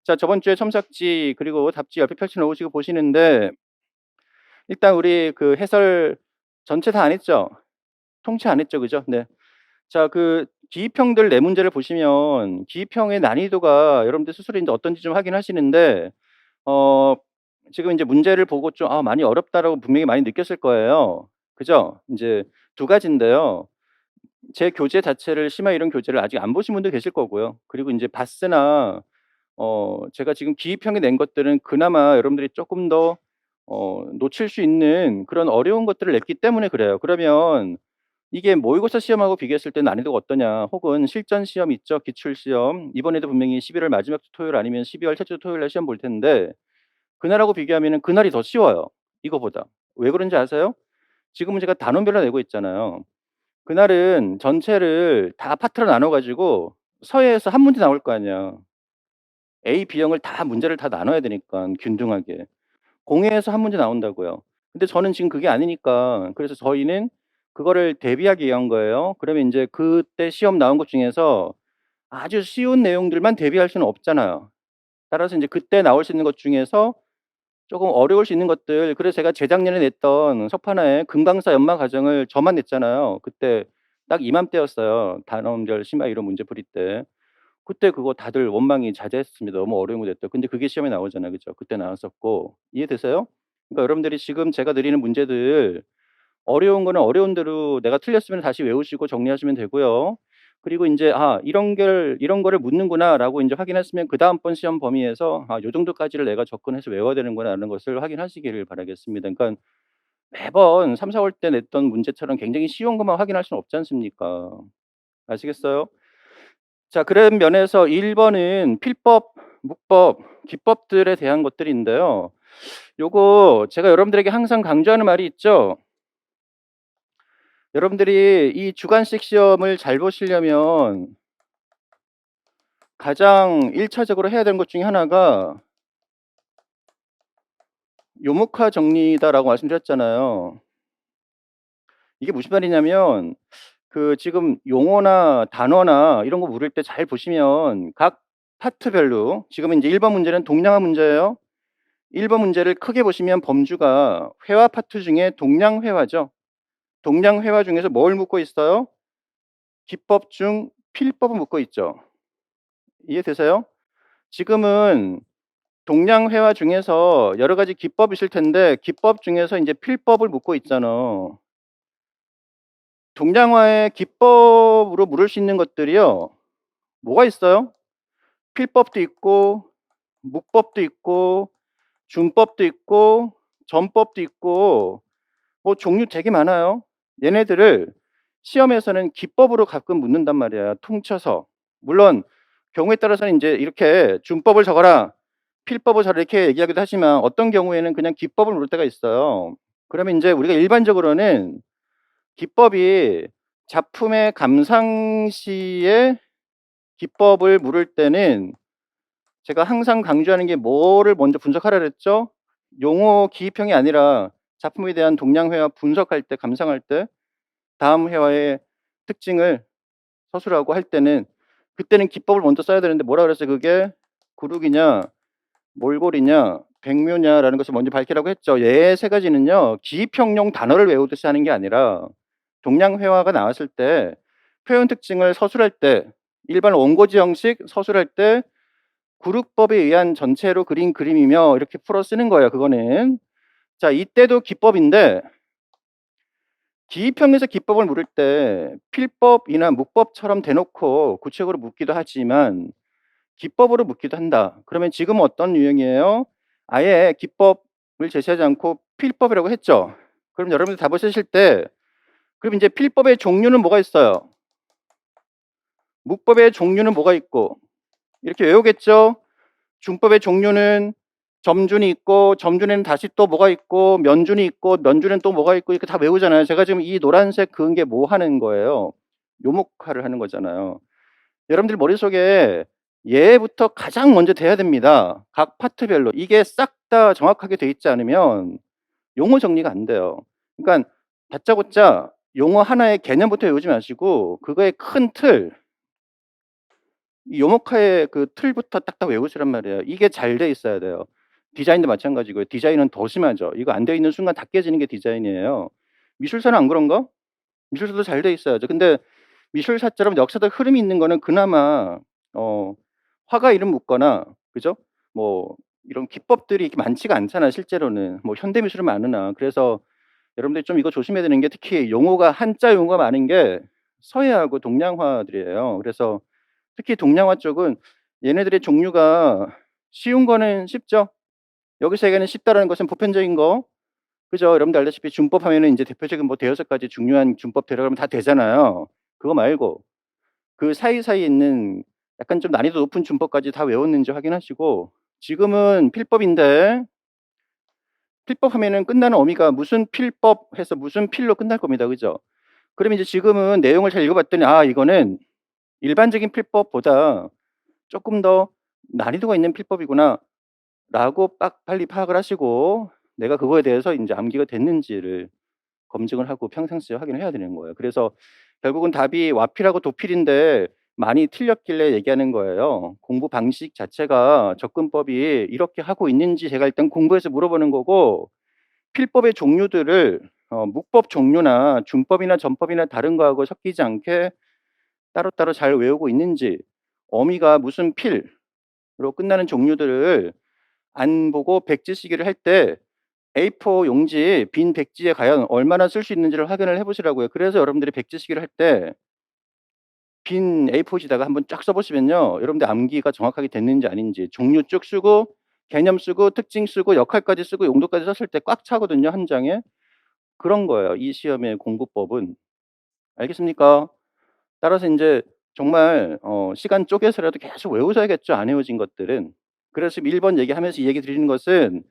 자, 저번 주에 첨삭지 그리고 답지 옆에 펼쳐 놓으시고 보시는데 일단 우리 그 해설 전체 다 안 했죠? 통째 안 했죠. 그죠? 네. 자, 그 기입형들 네 문제를 보시면 기입형의 난이도가 여러분들 스스로 인제 어떤지 좀 확인하시는데 어 지금 인제 문제를 보고 좀 '아 많이 어렵다.'라고 분명히 많이 느꼈을 거예요. 그죠? 인제 두 가지인데요. 제 교재 자체를 심화 이론 교재를 아직 안 보신 분도 계실 거고요. 그리고 인제 봤으나 제가 지금 기입형에 낸 것들은 그나마 여러분들이 쪼끔 더 놓칠 수 있는 그런 어려운 것들을 냈기 때문에 그래요. 그러면 이게 모의고사 시험하고 비교했을 때 난이도가 어떠냐 혹은 실전 시험 있죠, 기출 시험. 이번에도 분명히 11월 마지막 주 토요일 아니면 12월 첫째 주 토요일 날 시험 볼 텐데 그날하고 비교하면은 그날이 더 쉬워요, 이거보다. 왜 그런지 아세요? 지금은 제가 단원별로 내고 있잖아요. 그날은 전체를 다 파트로 나눠 가지고 서예에서 한 문제 나올 거 아니야. A, B형을 다 문제를 다 나눠야 되니깐 균등하게. 공회에서 한 문제 나온다고요. 근데 저는 지금 그게 아니니까 그래서 저희는 그거를 대비하기 위한 거예요. 그러면 인제 그때 시험 나온 것 중에서 아주 쉬운 내용들만 대비할 수는 없잖아요. 따라서 인제 그때 나올 수 있는 것 중에서 쪼금 어려울 수 있는 것들 그래서 제가 재작년에 냈던 석판화의 금강사 연마 과정을 저만 냈잖아요. 그때 딱 이맘때였어요. 단원별 심화 이론 문제 풀이 때. 그때 그거 다들 원망이 자자했습니다. 너무 어려운 거 냈다. 근데 그게 시험에 나오잖아요. 그죠? 그때 나왔었고. 이해되세요? 그러니까 여러분들이 지금 제가 드리는 문제들 어려운 거는 어려운 대로 내가 틀렸으면 다시 외우시고 정리하시면 되고요. 그리고 인제 '아 이런 거를 묻는구나.'라고 인제 확인했으면 그다음번 시험 범위에서 '아 요 정도까지를 내가 접근해서 외워야 되는구나.'라는 것을 확인하시기를 바라겠습니다. 그러니깐 매번 3-4월 때 냈던 문제처럼 굉장히 쉬운 것만 확인할 수는 없지 않습니까? 아시겠어요? 자, 그런 면에서 1 번은 필법, 문법, 기법들에 대한 것들인데요. 요거 제가 여러분들에게 항상 강조하는 말이 있죠. 여러분들이 이 주관식 시험을 잘 보시려면 가장 1 차적으로 해야 되는 것 중에 하나가 "요목화 정리다."라고 말씀드렸잖아요. 이게 무슨 말이냐면 그 지금 용어나 단어나 이런 거 물을 때 잘 보시면 각 파트별로 지금 인제 1번 문제는 동량화 문제예요. 1번 문제를 크게 보시면 범주가 회화 파트 중에 동량 회화죠. 동량 회화 중에서 뭘 묻고 있어요? 기법 중 필법을 묻고 있죠. 이해되세요? 지금은 동량 회화 중에서 여러 가지 기법이 있을 텐데 기법 중에서 인제 필법을 묻고 있잖아. 동량화의 기법으로 물을 수 있는 것들이요. 뭐가 있어요? 필법도 있고 문법도 있고 준법도 있고 전법도 있고 뭐 종류 되게 많아요. 얘네들을 시험에서는 기법으로 가끔 묻는단 말이야, 통쳐서. 물론 경우에 따라서는 인제 이렇게 "준법을 적어라. 필법을 적어라." 이렇게 얘기하기도 하지만 어떤 경우에는 그냥 기법을 물을 때가 있어요. 그러면 인제 우리가 일반적으로는 기법이 작품의 감상시에 기법을 물을 때는 제가 항상 강조하는 게 뭐를 먼저 분석하라 그랬죠? 용어 기입형이 아니라 작품에 대한 동량회화 분석할 때 감상할 때 다음 회화의 특징을 서술하고 할 때는 그때는 기법을 먼저 써야 되는데 뭐라 그랬어요 그게? 구룩이냐 몰골이냐 백묘냐라는 것을 먼저 밝히라고 했죠. 얘 세 가지는요. 기입형용 단어를 외우듯이 하는 게 아니라 동량회화가 나왔을 때 표현 특징을 서술할 때 일반 원고지 형식 서술할 때 구룩법에 의한 전체로 그린 그림이며 이렇게 풀어 쓰는 거예요 그거는. 자, 이때도 기법인데 기입형에서 기법을 물을 때 필법이나 문법처럼 대놓고 구체적으로 묻기도 하지만 기법으로 묻기도 한다. 그러면 지금은 어떤 유형이에요? 아예 기법을 제시하지 않고 필법이라고 했죠. 그럼 여러분들 답을 쓰실 때 그럼 인제 필법의 종류는 뭐가 있어요? 문법의 종류는 뭐가 있고 이렇게 외우겠죠? 준법의 종류는 점준이 있고 점준에는 다시 또 뭐가 있고 면준이 있고 면준에는 또 뭐가 있고 이렇게 다 외우잖아요. 제가 지금 이 노란색 그은 게 뭐 하는 거예요? 요목화를 하는 거잖아요. 여러분들 머릿속에 얘부터 가장 먼저 돼야 됩니다. 각 파트별로. 이게 싹 다 정확하게 돼 있지 않으면 용어 정리가 안 돼요. 그러니깐 다짜고짜 용어 하나의 개념부터 외우지 마시고 그거의 큰 틀 이 요모카의 그 틀부터 딱딱 외우시란 말이에요. 이게 잘 돼 있어야 돼요. 디자인도 마찬가지고요. 디자인은 더 심하죠. 이거 안 돼 있는 순간 다 깨지는 게 디자인이에요. 미술사는 안 그런가? 미술사도 잘 돼 있어야죠. 근데 미술사처럼 역사적 흐름이 있는 거는 그나마 어 화가 이름 묻거나 그죠? 뭐 이런 기법들이 이렇게 많지가 않잖아요 실제로는. 뭐 현대 미술은 많으나. 그래서 여러분들이 좀 이거 조심해야 되는 게 특히 용어가 한자 용어가 많은 게 서예하고 동양화들이에요. 그래서 특히 동양화 쪽은 얘네들의 종류가 쉬운 거는 쉽죠. 여기서 얘기하는 쉽다라는 것은 보편적인 거. 그죠? 여러분들 알다시피 준법 하면은 인제 대표적인 뭐 대여섯 가지 중요한 준법 들어가면 다 되잖아요. 그거 말고 그 사이사이에 있는 약간 좀 난이도 높은 준법까지 다 외웠는지 확인하시고 지금은 필법인데 필법 하면은 끝나는 어미가 무슨 필법 해서 무슨 필로 끝날 겁니다. 그죠? 그러면 이제 지금은 내용을 잘 읽어 봤더니 '아 이거는 일반적인 필법보다 쪼끔 더 난이도가 있는 필법이구나.'라고 빡 빨리 파악을 하시고 내가 그거에 대해서 인제 암기가 됐는지를 검증을 하고 평상시에 확인을 해야 되는 거예요. 그래서 결국은 답이 와필하고 도필인데 많이 틀렸길래 얘기하는 거예요. 공부 방식 자체가 접근법이 이렇게 하고 있는지 제가 일단 공부해서 물어보는 거고 필법의 종류들을 문법 종류나 준법이나 전법이나 다른 거하고 섞이지 않게 따로따로 잘 외우고 있는지 어미가 무슨 필로 끝나는 종류들을 안 보고 백지 시기를 할 때 A4 용지 빈 백지에 과연 얼마나 쓸 수 있는지를 확인을 해 보시라고요. 그래서 여러분들이 백지 시기를 할 때 빈 A4지에다가 한번 쫙 써 보시면요. 여러분들 암기가 정확하게 됐는지 아닌지 종류 쭉 쓰고 개념 쓰고 특징 쓰고 역할까지 쓰고 용도까지 썼을 때 꽉 차거든요, 한 장에. 그런 거예요, 이 시험의 공부법은. 알겠습니까? 따라서 인제 정말 시간 쪼개서라도 계속 외우셔야겠죠, 안 외워진 것들은. 그래서 지금 1번 얘기하면서 이 얘기 드리는 것은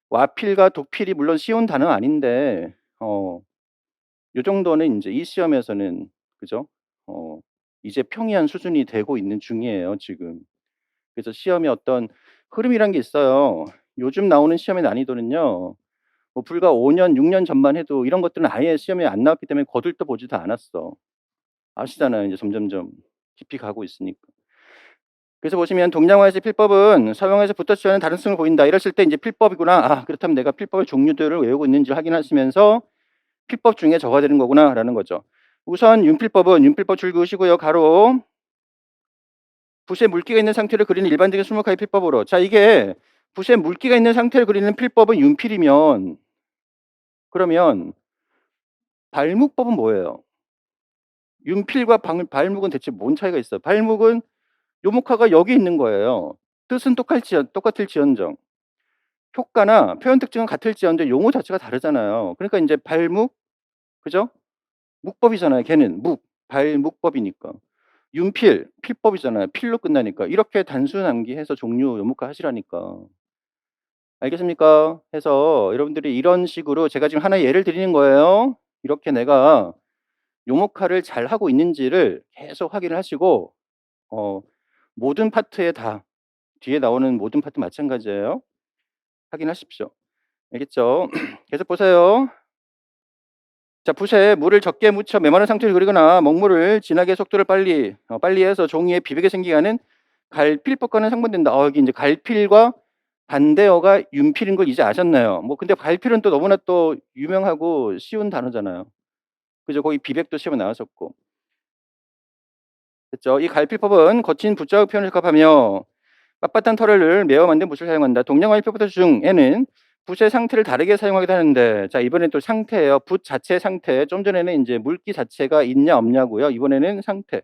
와필과 도필이 물론 쉬운 단어는 아닌데 요 정도는 인제 이 시험에서는 그죠? 어 이제 평이한 수준이 되고 있는 중이에요 지금. 그래서 시험의 어떤 흐름이란 게 있어요. 요즘 나오는 시험의 난이도는요. 뭐 불과 5 년, 6년 전만 해도 이런 것들은 아예 시험에 안 나왔기 때문에 거들떠 보지도 않았어. 아시잖아요 이제 점점점 깊이 가고 있으니까. 그래서 보시면 "동양화에서 필법은 서양에서 붙어 취하는 다른성을 보인다." 이랬을 때 인제 필법이구나. '아 그렇다면 내가 필법의 종류들을 외우고 있는지 확인하시면서 '필법 중에 적어야 되는 거구나.'라는 거죠. 우선 윤필법은 윤필법 줄 그으시고요. 가로 붓에 물기가 있는 상태를 그리는 일반적인 수목화의 필법으로. 자 이게 붓에 물기가 있는 상태를 그리는 필법은 윤필이면 그러면 발묵법은 뭐예요? 윤필과 방 발묵은 대체 뭔 차이가 있어요? 발묵은 요목화가 여기 있는 거예요. 뜻은 똑같을지언정 효과나 표현 특징은 같을지언정 용어 자체가 다르잖아요. 그러니까 인제 발묵 그죠? 묵법이잖아요 걔는 묵. 발묵법이니까. 윤필, 필법이잖아요. 필로 끝나니까. 이렇게 단순 암기해서 종류 요목화 하시라니까. 알겠습니까? 해서 여러분들이 이런 식으로 제가 지금 하나의 예를 드리는 거예요. 이렇게 내가 요목화를 잘하고 있는지를 계속 확인을 하시고 어 모든 파트에 다 뒤에 나오는 모든 파트 마찬가지예요. 확인하십시오. 알겠죠? 계속 보세요. 자 붓에 물을 적게 묻혀 메마른 상태를 그리거나 먹물을 진하게 속도를 빨리 해서 종이에 비비게 생기게 하는 갈필법과는 상반된다. 여기 인제 갈필과 반대어가 윤필인 걸 이제 아셨나요? 뭐 근데 갈필은 또 너무나 또 유명하고 쉬운 단어잖아요. 그죠? 거기 비백도 시험에 나왔었고. 됐죠? 이 갈필법은 거친 붓자국 표현을 적합하며 빳빳한 털을 메어 만든 붓을 사용한다. 동양화의 필법 중에는 붓의 상태를 다르게 사용하기도 하는데 자 이번엔 또 상태예요. 붓 자체의 상태. 좀 전에는 인제 물기 자체가 있냐 없냐고요. 이번에는 상태.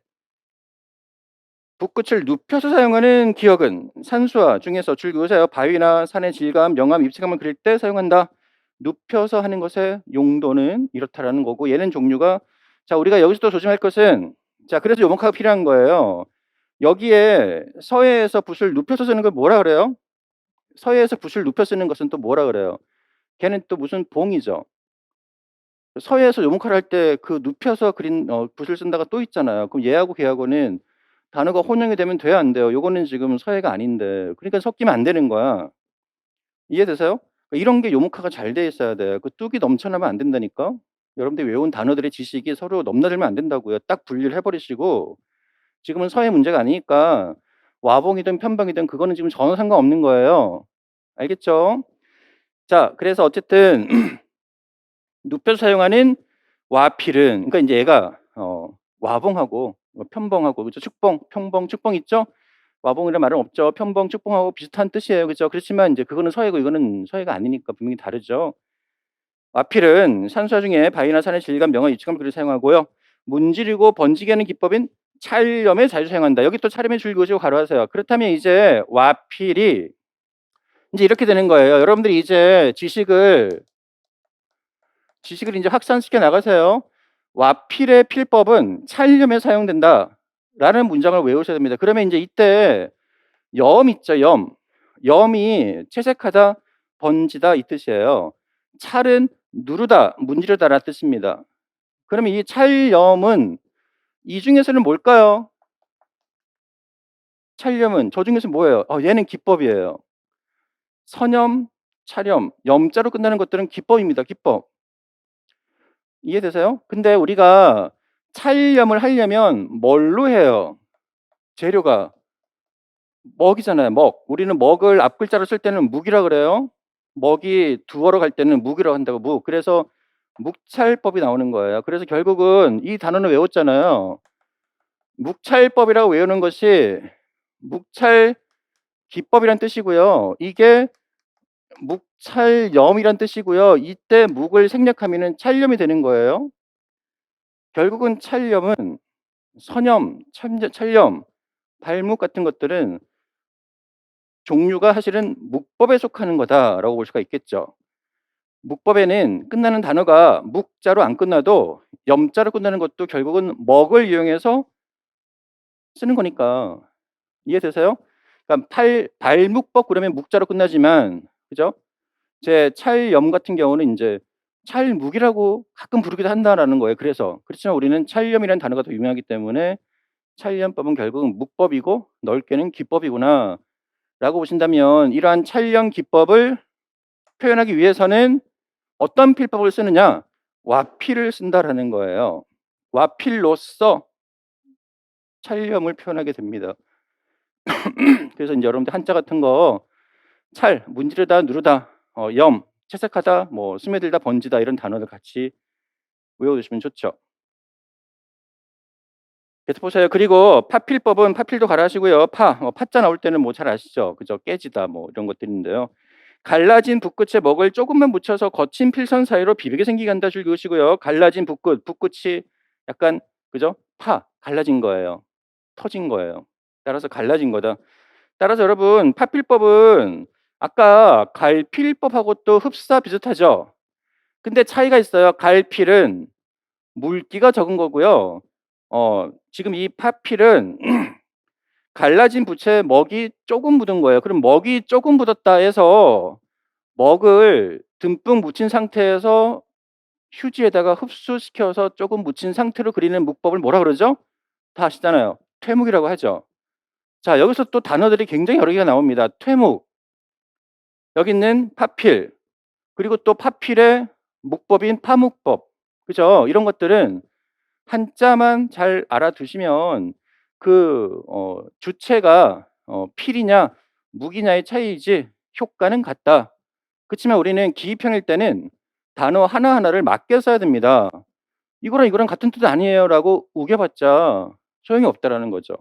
붓끝을 눕혀서 사용하는 기억은 산수화 중에서 줄 그으세요. 바위나 산의 질감, 명암, 입체감을 그릴 때 사용한다. 눕혀서 하는 것의 용도는 이렇다라는 거고 얘는 종류가 자 우리가 여기서 또 조심할 것은 자 그래서 요목화가 필요한 거예요. 여기에 서예에서 붓을 눕혀서 쓰는 걸 뭐라 그래요? 서예에서 붓을 눕혀 쓰는 것은 또 뭐라 그래요? 걔는 또 무슨 봉이죠. 서예에서 요목화를 할 때 그 눕혀서 그린 붓을 쓴다가 또 있잖아요. 그럼 얘하고 걔하고는 단어가 혼용이 되면 돼요 안 돼요? 요거는 지금 서예가 아닌데 그러니까 섞이면 안 되는 거야. 이해되세요? 이런 게 요목화가 잘 돼 있어야 돼요. 그 뚝이 넘쳐나면 안 된다니까. 여러분들이 외운 단어들의 지식이 서로 넘나들면 안 된다고요. 딱 분리를 해 버리시고 지금은 서의 문제가 아니니까 와봉이든 편봉이든 그거는 지금 전혀 상관없는 거예요. 알겠죠? 자, 그래서 어쨌든 눕혀서 사용하는 와필은 그러니까 인제 얘가 와봉하고 편봉하고 그죠? 축봉, 편봉, 축봉 있죠? 와봉이라는 말은 없죠. 편봉, 축봉하고 비슷한 뜻이에요. 그죠? 그렇지만 인제 그거는 서해고 이거는 서해가 아니니까 분명히 다르죠. 와필은 산수화 중에 바위나 산의 질감, 명암, 입축감을 그리 사용하고요. 문지르고 번지게 하는 기법인 찰염에 자주 사용한다. 여기 또 찰염의 줄 그으시고 가로하세요. 그렇다면 이제 와필이 인제 이렇게 되는 거예요. 여러분들이 이제 지식을 인제 확산시켜 나가세요. 와필의 필법은 찰염에 사용된다라는 문장을 외우셔야 됩니다. 그러면 인제 이때 염 있죠, 염. 염이 채색하다, 번지다 이 뜻이에요. 찰은 누르다, 문지르다라는 뜻입니다. 그러면 이 찰염은 이 중에서는 뭘까요? 찰염은 저 중에서 뭐예요? 얘는 기법이에요. 선염, 찰염, 염자로 끝나는 것들은 기법입니다, 기법. 이해되세요? 근데 우리가 찰염을 하려면 뭘로 해요? 재료가 먹이잖아요, 먹. 우리는 먹을 앞글자로 쓸 때는 묵이라 그래요. 먹이 두어로 갈 때는 묵이라고 한다고, 묵. 그래서 묵찰법이 나오는 거예요. 그래서 결국은 이 단어는 외웠잖아요. 묵찰법이라고 외우는 것이 묵찰 기법이란 뜻이고요. 이게 묵찰염이란 뜻이고요. 이때 묵을 생략하면은 찰염이 되는 거예요. 결국은 찰염은 선염, 찰염, 발묵 같은 것들은 종류가 사실은 묵법에 속하는 거다라고 볼 수가 있겠죠. 묵법에는 끝나는 단어가 묵자로 안 끝나도 염자로 끝나는 것도 결국은 먹을 이용해서 쓰는 거니까. 이해되세요? 그러니까 발묵법 그러면 묵자로 끝나지만 그죠? 제 찰염 같은 경우는 인제 찰묵이라고 가끔 부르기도 한다라는 거예요. 그렇지만 우리는 찰염이라는 단어가 더 유명하기 때문에 찰염법은 결국은 묵법이고 넓게는 기법이구나라고 보신다면 이러한 찰염 기법을 표현하기 위해서는 어떤 필법을 쓰느냐? 와필을 쓴다라는 거예요. 와필로써 찰염을 표현하게 됩니다. 그래서 인제 여러분들 한자 같은 거 찰, 문지르다, 누르다, 염, 채색하다, 뭐 스며들다, 번지다 이런 단어들 같이 외워두시면 좋죠. 그래서 보세요. 그리고 파필법은 파필도 가라하시고요. 파자 나올 때는 뭐 잘 아시죠? 그죠? 깨지다 뭐 이런 것들인데요. 갈라진 붓끝에 먹을 조금만 묻혀서 거친 필선 사이로 비비게 생기게 한다 줄 그으시고요. 갈라진 붓끝이 약간 그죠? 갈라진 거예요. 터진 거예요. 따라서 갈라진 거다. 따라서 여러분 파필법은 아까 갈필법하고 또 흡사 비슷하죠? 근데 차이가 있어요. 갈필은 물기가 적은 거고요. 지금 이 파필은 갈라진 붓에 먹이 조금 묻은 거예요. 그럼 먹이 조금 묻었다 해서 먹을 듬뿍 묻힌 상태에서 휴지에다가 흡수시켜서 조금 묻힌 상태로 그리는 묵법을 뭐라 그러죠? 다 아시잖아요. 퇴묵이라고 하죠. 자, 여기서 또 단어들이 굉장히 여러 개가 나옵니다. 퇴묵, 여기 있는 파필, 그리고 또 파필의 묵법인 파묵법. 그죠? 이런 것들은 한자만 잘 알아두시면 주체가 필이냐 묵이냐의 차이이지 효과는 같다. 그렇지만 우리는 기입형일 때는 단어 하나하나를 맞게 써야 됩니다. "이거랑 이거랑 같은 뜻 아니에요."라고 우겨봤자 소용이 없다라는 거죠.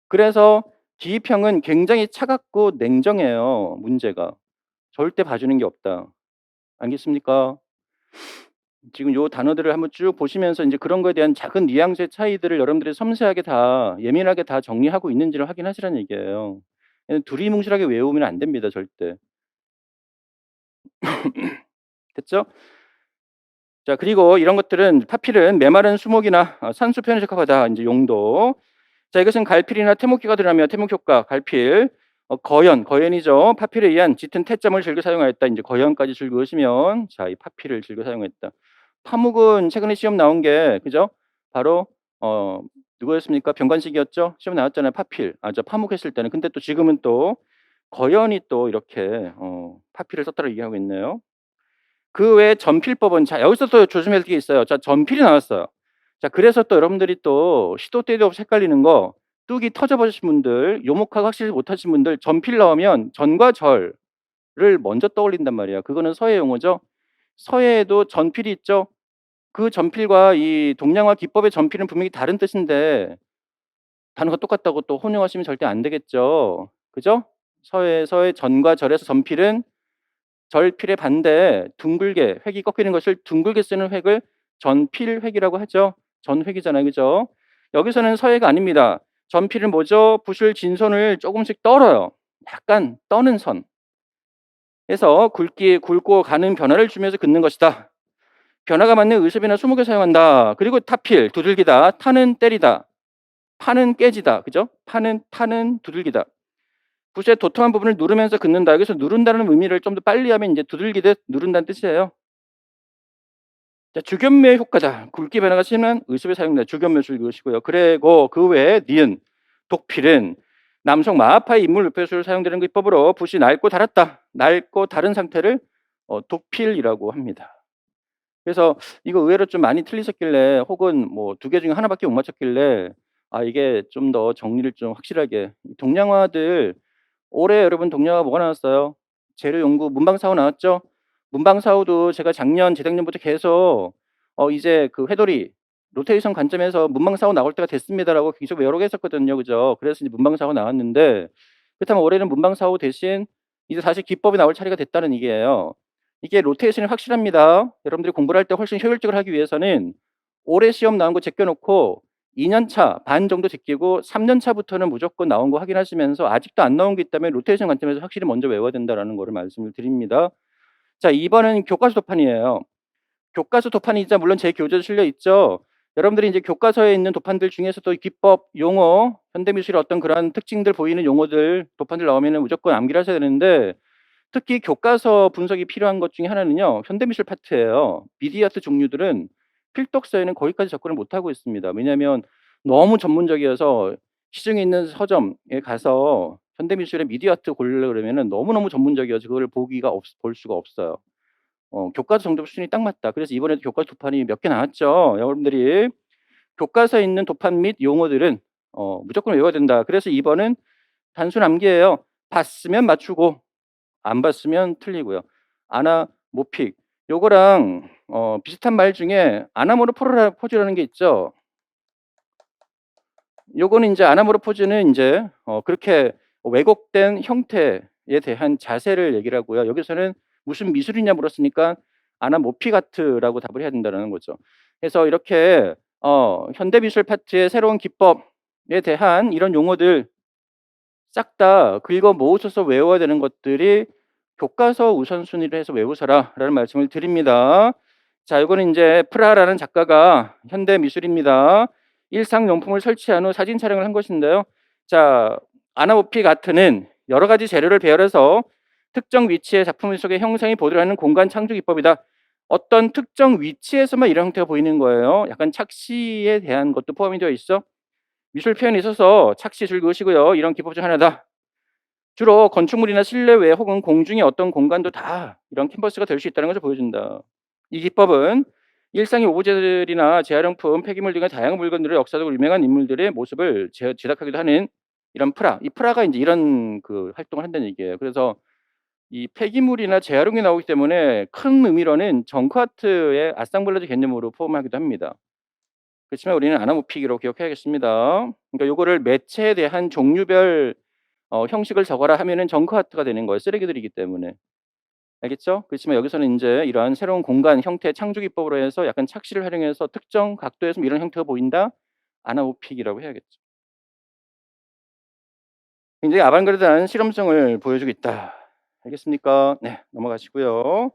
그래서 기입형은 굉장히 차갑고 냉정해요, 문제가. 절대 봐주는 게 없다. 알겠습니까? 지금 요 단어들을 한번 쭉 보시면서 인제 그런 거에 대한 작은 뉘앙스의 차이들을 여러분들이 섬세하게 다 예민하게 다 정리하고 있는지를 확인하시라는 얘기예요. 두리뭉실하게 외우면 안 됩니다, 절대. 됐죠? 자, 그리고 이런 것들은 파필은 메마른 수목이나 산수 표현에 적합하다. 인제 용도. 자, 이것은 갈필이나 태목기가 들어가며 태목효과, 갈필, 거연이죠. 파필에 의한 짙은 태점을 즐겨 사용하였다. 인제 거연까지 줄 그으시면 자, 이 파필을 즐겨 사용했다. 파묵은 최근에 시험 나온 게 그죠? 바로 누구였습니까? 병관식이었죠? 시험 나왔잖아요. 파필. 저 파묵했을 때는. 근데 또 지금은 또 거연이 또 이렇게 파필을 썼다고 얘기하고 있네요. 그 외에 전필법은 자, 여기서 또 조심해야 될 게 있어요. 자, 전필이 나왔어요. 자, 그래서 또 여러분들이 또 시도 때도 없이 헷갈리는 거, 뚝이 터져 버리신 분들, 요목하고 확실히 못하신 분들 전필 나오면 전과 절을 먼저 떠올린단 말이에요. 그거는 서예 용어죠. 서예에도 전필이 있죠. 그 전필과 이 동량화 기법의 전필은 분명히 다른 뜻인데 단어가 똑같다고 또 혼용하시면 절대 안 되겠죠. 그죠? 서예에서의 전과 절에서 전필은 절필의 반대 둥글게 획이 꺾이는 것을 둥글게 쓰는 획을 전필획이라고 하죠. 전획이잖아요. 그죠? 여기서는 서예가 아닙니다. 전필은 뭐죠? 붓을 진선을 조금씩 떨어요. 약간 떠는 선. 해서 굵고 가는 변화를 주면서 긋는 것이다. 변화가 맞는 의습이나 수목에 사용한다. 그리고 타필, 두들기다. 타는 때리다. 파는 깨지다. 그죠? 파는 타는 두들기다. 붓의 도톰한 부분을 누르면서 긋는다. 여기서 누른다는 의미를 좀 더 빨리 하면 이제 두들기듯 누른다는 뜻이에요. 자, 주견매 효과다. 굵기 변화가 심한 의습에 사용된다. 주견매술 그것이고요. 그리고 그 외에 니은, 독필은 남성 마하파의 인물 묘표수로 사용되는 기법으로 붓이 낡고 닳았다. 낡고 닳은 상태를 독필이라고 합니다. 그래서 이거 의외로 좀 많이 틀리셨길래 혹은 뭐 두 개 중에 하나밖에 못 맞췄길래 이게 좀 더 정리를 좀 확실하게 동량화들 올해 여러분 동료가 뭐가 나왔어요? 재료 연구 문방사호 나왔죠? 문방사호도 제가 작년, 재작년부터 계속 이제 그 회돌이 로테이션 관점에서 문방사호 나올 때가 됐습니다라고 계속 여러 개 했었거든요. 그죠? 그래서 이제 문방사호 나왔는데 그렇다면 올해는 문방사호 대신 이제 다시 기법이 나올 차례가 됐다는 얘기예요. 이게 로테이션이 확실합니다. 여러분들이 공부를 할 때 훨씬 효율적으로 하기 위해서는 올해 시험 나온 거 제껴놓고 2년 차 반 정도 제끼고 3년 차부터는 무조건 나온 거 확인하시면서 아직도 안 나온 게 있다면 로테이션 관점에서 확실히 먼저 외워야 된다라는 거를 말씀을 드립니다. 자, 2번은 교과서 도판이에요. 교과서 도판이자 물론 제 교재도 실려 있죠. 여러분들이 이제 교과서에 있는 도판들 중에서도 기법, 용어, 현대미술의 어떤 그러한 특징들 보이는 용어들, 도판들 나오면은 무조건 암기를 하셔야 되는데 특히 교과서 분석이 필요한 것 중에 하나는요. 현대미술 파트예요. 미디어아트 종류들은 필독서에는 거기까지 접근을 못하고 있습니다. 왜냐하면 너무 전문적이어서 시중에 있는 서점에 가서 현대미술의 미디어아트 고르려고 그러면은 너무너무 전문적이어서 그걸 볼 수가 없어요. 교과서 정도 수준이 딱 맞다. 그래서 이번에도 교과서 도판이 몇 개 나왔죠. 여러분들이 교과서에 있는 도판 및 용어들은 무조건 외워야 된다. 그래서 2번은 단순 암기예요. 봤으면 맞추고 안 봤으면 틀리고요. 아나모픽 요거랑 비슷한 말 중에 아나모르포즈라는 게 있죠. 요거는 인제 아나모르포즈는 인제 그렇게 왜곡된 형태에 대한 자세를 얘기를 하고요. 여기서는 무슨 미술이냐 물었으니까 아나모픽 아트라고 답을 해야 된다는 거죠. 그래서 이렇게 현대미술 파트의 새로운 기법에 대한 이런 용어들 싹 다 긁어 모으셔서 외워야 되는 것들이 교과서 우선순위로 해서 외우셔라라는 말씀을 드립니다. 자, 이거는 이제 프라하라는 작가가 현대 미술입니다. 일상용품을 설치한 후 사진 촬영을 한 것인데요. 자, 아나모픽 아트는 여러 가지 재료를 배열해서 특정 위치의 작품 속의 형상이 보도록 하는 공간 창조 기법이다. 어떤 특정 위치에서만 이런 형태가 보이는 거예요. 약간 착시에 대한 것도 포함이 되어 있어. 미술 표현에 있어서 착시 줄 것이고요. 이런 기법 중 하나다. 주로 건축물이나 실내외 혹은 공중의 어떤 공간도 다 이런 캔버스가 될 수 있다는 것을 보여준다. 이 기법은 일상의 오브제들이나 재활용품, 폐기물 등의 다양한 물건들을 역사적으로 유명한 인물들의 모습을 제작하기도 하는 이런 이 프라가 이제 이런 그 활동을 한다는 얘기예요. 그래서 이 폐기물이나 재활용이 나오기 때문에 큰 의미로는 정크 아트의 아상블러드 개념으로 포함하기도 합니다. 그렇지만 우리는 아나모픽으로 기억해야겠습니다. 그러니까 요거를 매체에 대한 종류별 형식을 적어라 하면은 정크 아트가 되는 거예요. 쓰레기들이기 때문에. 알겠죠? 그렇지만 여기서는 인제 이러한 새로운 공간 형태 창조 기법으로 해서 약간 착시를 활용해서 특정 각도에서 이런 형태가 보인다. 아나모픽이라고 해야겠죠. 굉장히 아방가르드한 실험성을 보여주고 있다. 알겠습니까? 네, 넘어가시고요.